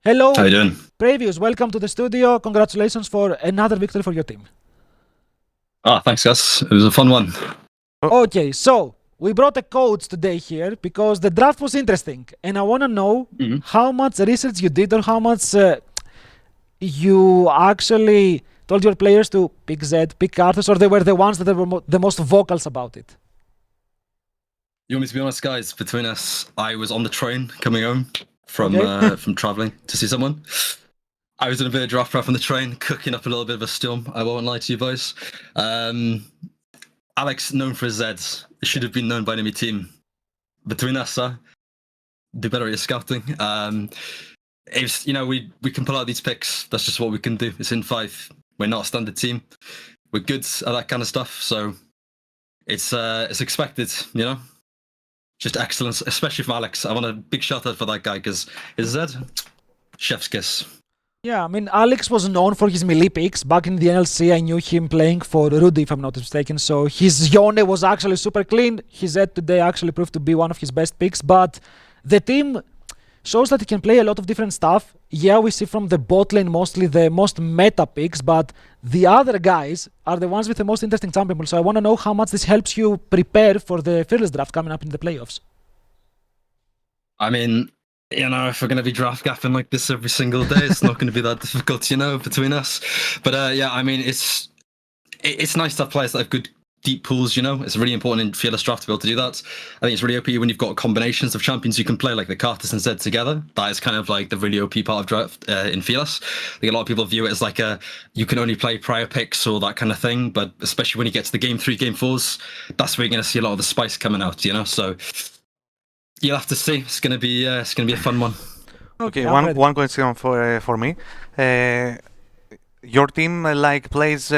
Hello, How you doing? Praevius. Welcome to the studio. Congratulations for another victory for your team. Thanks, guys. It was a fun one. Okay, so we brought a coach today here because the draft was interesting, and I want to know how much research you did or how much you actually told your players to pick Zed, pick Arthur, or they were the ones that were the most vocals about it. You want me to be honest, guys? Between us, I was on the train coming home from Okay. from traveling to see someone. I was in a bit of draft prep on the train, cooking up a little bit of a storm. I won't lie to you boys. Alex, known for his Zeds, should have been known by enemy team. Between us, do better at your scouting. It's, we can pull out these picks. That's just what we can do. It's in 5. We're not a standard team. We're good at that kind of stuff. So it's expected, Just excellence, especially from Alex. I want a big shout out for that guy because his Zed, chef's kiss. Yeah, I mean, Alex was known for his melee picks. Back in the NLC, I knew him playing for Rudy, if I'm not mistaken. So his Yone was actually super clean. His Zed today actually proved to be one of his best picks. But the team shows that he can play a lot of different stuff. Yeah, we see from the bot lane mostly the most meta picks, but the other guys are the ones with the most interesting champion pool. So I want to know how much this helps you prepare for the Fearless draft coming up in the playoffs. I mean, if we're going to be draft gapping like this every single day, it's not going to be that difficult, between us. But I mean, it's nice to have players that have good deep pools, It's really important in Fearless draft to be able to do that. I think it's really OP when you've got combinations of champions you can play, like the Cartus and Zed together. That is kind of like the really OP part of draft in Fearless. I think a lot of people view it as like you can only play prior picks or that kind of thing, but especially when you get to the game 3, game 4s, that's where you're going to see a lot of the spice coming out, So you'll have to see. It's going to be a fun one. Okay, one question for me. Your team plays.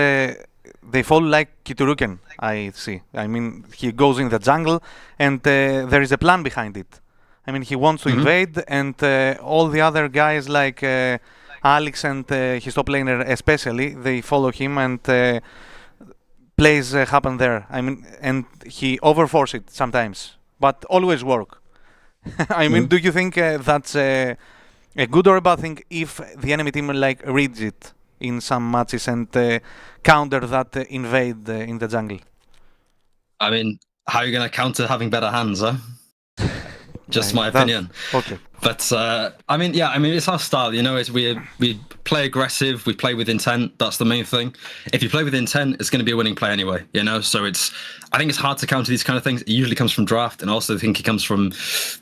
They follow like Kituruken, I see. I mean, he goes in the jungle, and there is a plan behind it. I mean, he wants to invade, and all the other guys like Alex and his top laner especially, they follow him, and plays happen there. I mean, and he overforce it sometimes, but always work. I mean, do you think that's a good or a bad thing if the enemy team reads it in some matches and counter that invade in the jungle? I mean, how are you going to counter having better hands, huh? Just my opinion. Okay. But it's our style, we play aggressive, we play with intent. That's the main thing. If you play with intent, it's going to be a winning play anyway, So I think it's hard to counter these kind of things. It usually comes from draft, and also I think it comes from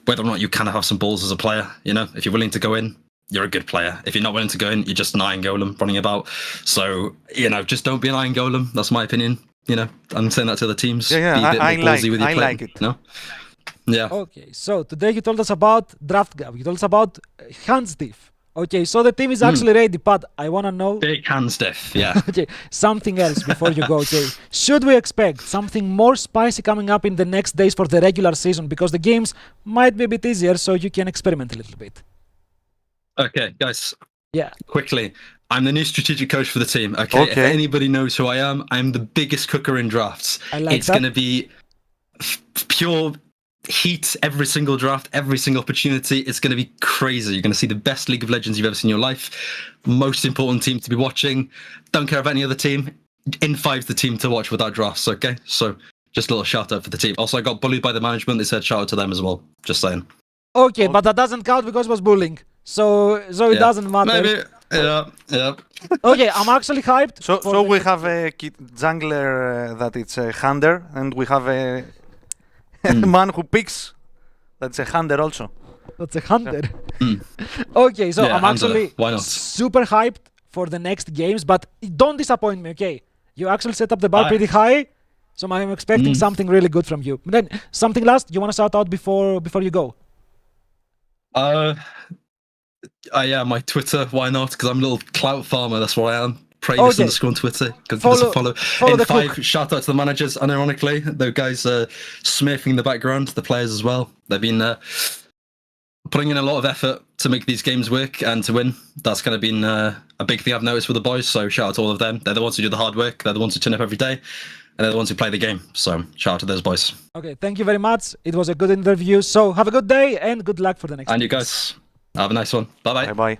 whether or not you kind of have some balls as a player. If you're willing to go in, you're a good player. If you're not willing to go in, you're just an iron golem running about. So, just don't be an iron golem. That's my opinion. I'm saying that to the teams. Yeah, be a bit I more ballsy with your play, like it. Yeah. Okay, so today you told us about draft gap. You told us about hand stiff. Okay, so the team is actually ready, but I want to know... Big hand stiff, yeah. Okay, something else before you go, okay. Should we expect something more spicy coming up in the next days for the regular season? Because the games might be a bit easier, so you can experiment a little bit. Okay, guys. Yeah. Quickly, I'm the new strategic coach for the team. Okay. If anybody knows who I am, I'm the biggest cooker in drafts. It's going to be pure heat every single draft, every single opportunity. It's going to be crazy. You're going to see the best League of Legends you've ever seen in your life. Most important team to be watching. Don't care about any other team. In 5's the team to watch without drafts. Okay, so just a little shout out for the team. Also, I got bullied by the management. They said shout out to them as well. Just saying. Okay, but that doesn't count because it was bullying. So it doesn't matter. Maybe. Yeah. Okay, I'm actually hyped. So we have a jungler that it's a hunter, and we have a man who picks that's a hunter also. That's a hunter. Okay, so I'm actually super hyped for the next games, but don't disappoint me, okay? You actually set up the bar pretty high, so I'm expecting something really good from you. Then something last you want to shout out before you go? Yeah, my Twitter, why not? Because I'm a little clout farmer, that's what I am. Praevius _ on Twitter. Give us a follow. In 5, shout out to the managers, unironically. The guys are smurfing in the background, the players as well. They've been putting in a lot of effort to make these games work and to win. That's kind of been a big thing I've noticed with the boys, so shout out to all of them. They're the ones who do the hard work, they're the ones who turn up every day, and they're the ones who play the game. So shout out to those boys. Okay, thank you very much. It was a good interview. So have a good day and good luck for the next And you guys, have a nice one. Bye-bye. Bye-bye.